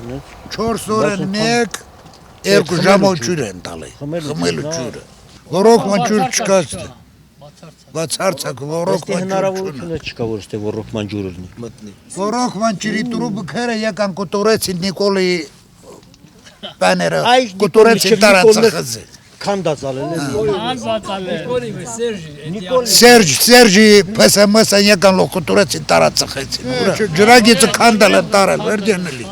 4 օրը մեկ երկու ժամով ջուր են տալի։ Խմելու ջուրը։ Ոռոգման ջուր չկա։ Բացարձակ ոռոգման ջուր հնարավորություն չկա, որ ստե ոռոգման ջուրը մտնի։ Ոռոգման ջրի տրուբքերը եկան կոտորեցին Նիկոլի բաները, կոտորեցին տարածախզը։ Քանդած ալել։ Սերջի ՊՍՄ-ը եկան կոտորեցին տարածախզին։ Ջրագիծը քանդել են տարել, վերջնելի։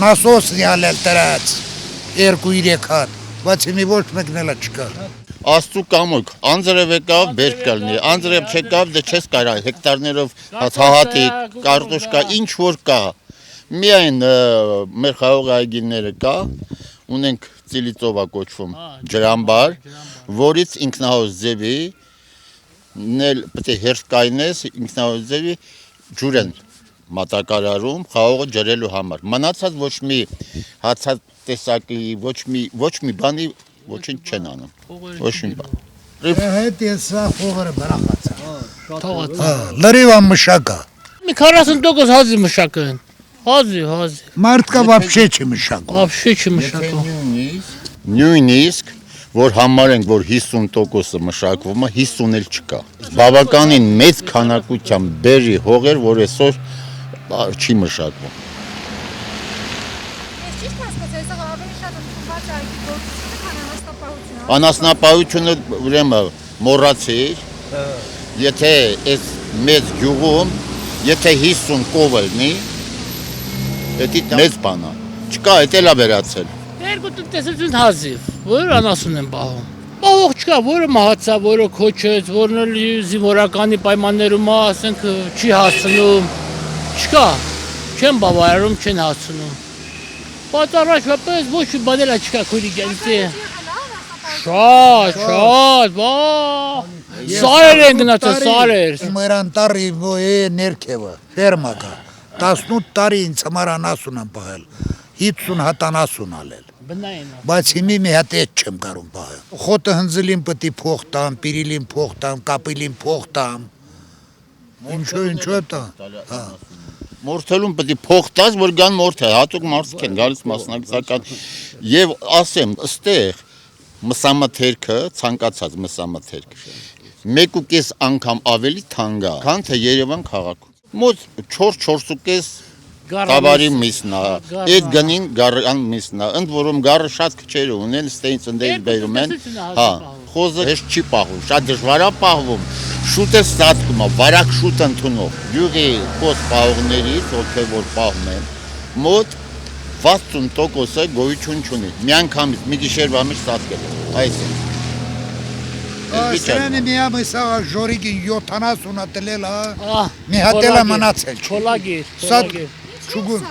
Նասոսն ալել դրած 2-3 հատ, բայց հիմի ոչ մեկն էլ չկա։ Աստծու կամոք, անձրև եկավ, բերք կլնի, անձրև չեկավ, դե չես կարա, հեկտարներով հացահատի, կարտոշկա, ինչ որ կա, միայն մեր խաղողի այգիները կա, ունենք Ծիլիծովա կոչվում ջրամբար, որից ինքնահոս ձևի, պետք է հերթ կայնես, ինքնահոս ձևի ջուր են մատակարարում, խաղողը ջրելու համար, մնացած ոչ մի հացատեսակի, ոչ մի բանի ոչինչ չեն անում, ոչ մի բան։ Հետ եսա խողերը բրախացա։ Լրիվան մշակա։ Մի 40% հազի մշակը են, հազի։ Մարդկա վապշե չի մշակում։ Վապշե չի մշակում։ Նույնիսկ, որ համարենք, որ 50%-ը մշակվում է, 50 էլ չկա։ Բավականին մեծ քանակությամբ բերի հողեր, որ այսօր չի մշակվում։ Անասնապահությունը ուրեմն մոռացիր, եթե այս մեծ գյուղում, եթե 50 կով լինի, դա մեծ բան է, չկա, դա էլ է վերացել։ Երկու տնտեսություն հազիվ, որ անասուն են պահում։ Պահող չկա, որը մահացավ, որը քոչեց, որն էլ զինվորականի պայմաններում է, ասենք չի հասցնում, չկա, չեն բավարարում, չեն հասցնում։ Բայց առաջվապես ոչ մի բան էլ չկա քույրիկյանցի։ Շատ, սարեր են գնացել, սարեր։ Մեր անտարի ներքևը, ֆերմա կա, 18 տարի ինձ համար անասուն եմ պահել, 50 հատ անասուն ալել։ Բայց հիմի մի հատ էտ չեմ կարում պահել։ Խոտը հնձլին պտի փող տամ, պիրիլին փող տամ, կապիլին փող տամ։ Ինչու է տա։ Մորթելուն պետք է փող տաս, որ գան մորթել, հատուկ մարդիկ են գալիս մասնակցական եւ ասեմ, ըստեղ մսամթերքը, ցանկացած մսամթերք 1.5 անգամ ավելի թանկ է, քան թե Երևան քաղաքում։ Մոտ 4-4.5 Տավարի միսնա, այդ գնին գարան միսնա, ընդ որում գարը շատ քչերը ունեն, ստեից ընդեից բերում են, խոզը հեշտ չի պահում, շատ դժվար է պահվում, շուտ է ստացվում, վարակ շուտ ընդունող, յուղի խոզ պահողներից, ովքեր որ պահում են, մոտ 60%-ը գոյություն չունի, մի անգամից, մի գիշերվա մեջ ստացվել է, այս է։ Սրանը մի ամիսա ժորիկին 70 ատելել, մի հատել է մնացել։ Չոլագիր։ Չուգուն,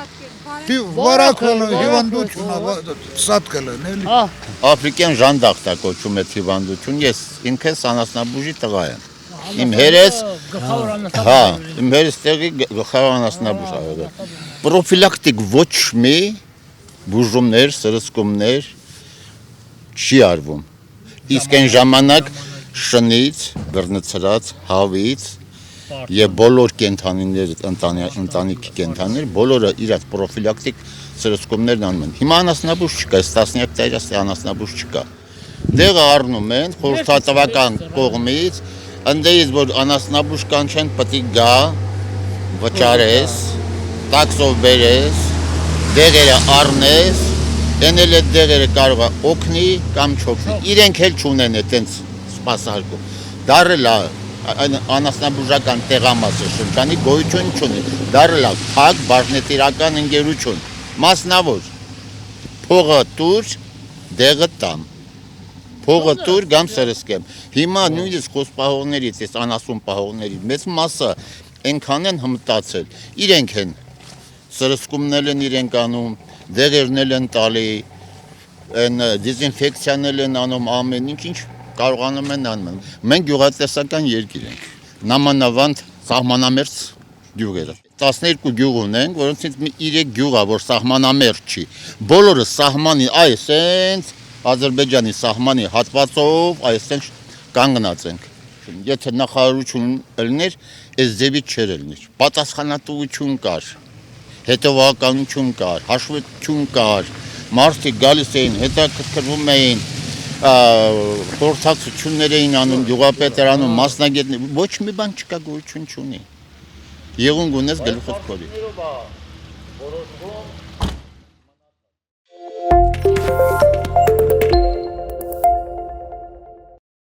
վարակվելը հիվանդություն, սատկելը, նելի։ Ապրիկյան ժանդախտ է կոչում է հիվանդություն, ես ինքս անասնաբուժի տղա եմ։ Իմ հերես տեղի գլխավոր անասնաբուժ է։ Պրոֆիլակտիկ ոչ մի բուժումներ, սրսկումներ չի արվում։ Իսկ այն ժամանակ շնից, բռնցրած, հավից եւ բոլոր կենթանիներ, ընտանիքի կենթանիներ, բոլորը իրաց պրոֆիլակտիկ սրսկումներն անում են։ Հիմա անասնաբուժ չկա, այս 10 տարի անասնաբուժ չկա։ Դեղը առնում են խորհրդատվական կողմից, ընդդեից որ անասնաբուժ կանչեն, պետք է գա, վճարես, տաքսով բերես, դեղերը առնես, դենել այդ դեղերը կարող է օգնի կամ չօգնի։ Իրենք էլ չունեն այդպես սպասարկում։ Դարել է անասնաբուժական տեղամասը շրջանի գոյություն չունի, դարել է փակ բաժնետիրական ընկերություն, մասնավոր, փողը տուր, դեղը տամ, փողը տուր կամ սրսկեմ։ Հիմա նույնիսկ խոզպահողներից, այս անասուն պահողներից մեծ մասը այնքան են հմտացել, իրենք են սրսկումներ են իրենք անում, դեղերն են տալի, դեզինֆեկցիաներ են անում, ամեն ինչ կարողանում են անում։ Մենք գյուղատնտեսական երկիր ենք, նամանավանդ սահմանամերձ գյուղերը։ 12 գյուղ ունենք, որոնցից 3 գյուղ է, որ սահմանամերձ չի։ Բոլորը սահմանի, այսենց Ադրբեջանի սահմանի հատվածով, այսենց կանգնած ենք։ Եթե նախարարություն լիներ, այս ձևից չէր լիներ։ Պատասխանատվություն կար։ հետևականություն կար, հաշվետվություն կար, մարդիկ գալիս էին, հետաքրքրվում էին, փորձակցություններ էին անում, գյուղապետարանում, մասնագետներ, ոչ մի բան չկա, գոյություն չունի։ Եղուն գունես գլուխով քորի։